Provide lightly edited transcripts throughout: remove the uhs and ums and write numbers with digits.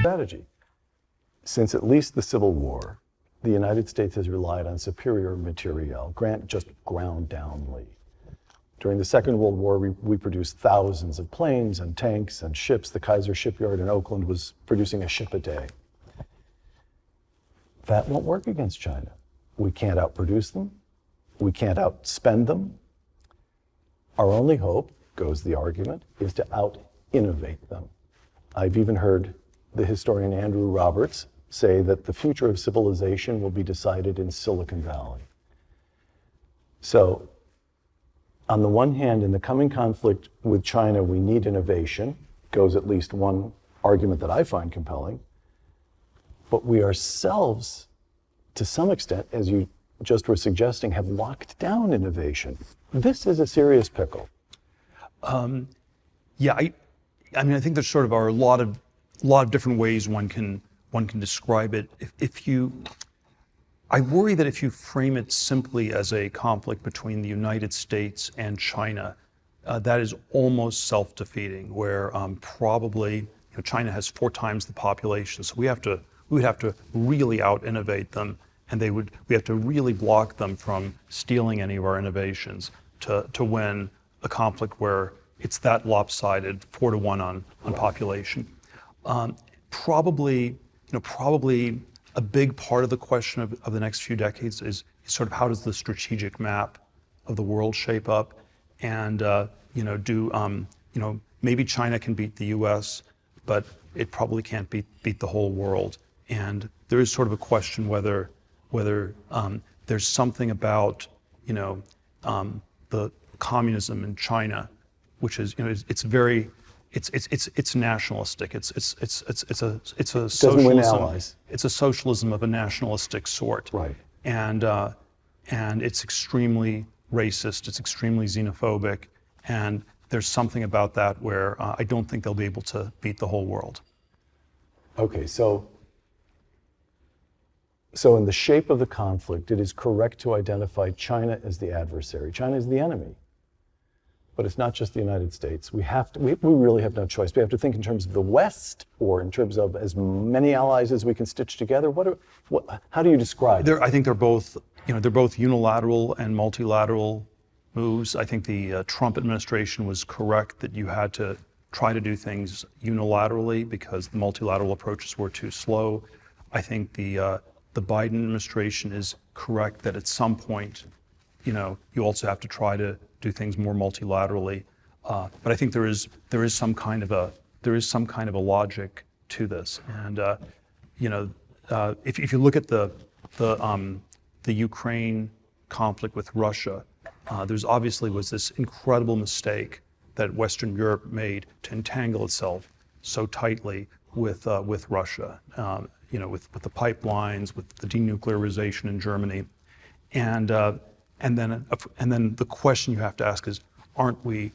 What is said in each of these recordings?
strategy. Since at least the Civil War, the United States has relied on superior materiel, just ground downly. During the Second World War, we produced thousands of planes and tanks and ships. The Kaiser shipyard in Oakland was producing a ship a day. That won't work against China. We can't outproduce them. We can't outspend them. Our only hope, goes the argument, is to out-innovate them. I've even heard the historian Andrew Roberts say that the future of civilization will be decided in Silicon Valley. So, on the one hand, in the coming conflict with China, we need innovation, goes at least one argument that I find compelling. But we ourselves, to some extent, as you just were suggesting, have locked down innovation. This is a serious pickle. Yeah, I mean, I think there sort of are a lot of different ways one can describe it. I worry that if you frame it simply as a conflict between the United States and China, that is almost self-defeating. Where probably China has 4 times the population, so we would have to really out-innovate them, and we have to really block them from stealing any of our innovations to win a conflict where it's that lopsided, 4-to-1 on population. Probably a big part of the question of the next few decades is sort of how does the strategic map of the world shape up, and maybe China can beat the U.S., but it probably can't beat the whole world. And there is sort of a question whether there's something about the communism in China, which is it's nationalistic. It's a socialism. It's a socialism of a nationalistic sort. Right. And it's extremely racist. It's extremely xenophobic. And there's something about that where I don't think they'll be able to beat the whole world. Okay, so in the shape of the conflict, it is correct to identify China as the adversary. China is the enemy. But it's not just the United States. We really have no choice. We have to think in terms of the West, or in terms of as many allies as we can stitch together. How do you describe it? I think they're both unilateral and multilateral moves. I think the Trump administration was correct that you had to try to do things unilaterally because the multilateral approaches were too slow. I think the Biden administration is correct that at some point, you also have to try to do things more multilaterally. But I think there is some kind of a logic to this. And if you look at the Ukraine conflict with Russia, there's obviously was this incredible mistake that Western Europe made to entangle itself so tightly with Russia. With the pipelines, with the denuclearization in Germany, and then the question you have to ask is, aren't we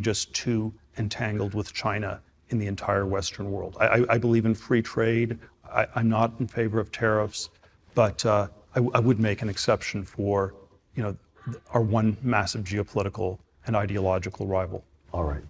just too entangled with China in the entire Western world? I believe in free trade. I'm not in favor of tariffs, but I would make an exception for our one massive geopolitical and ideological rival. All right.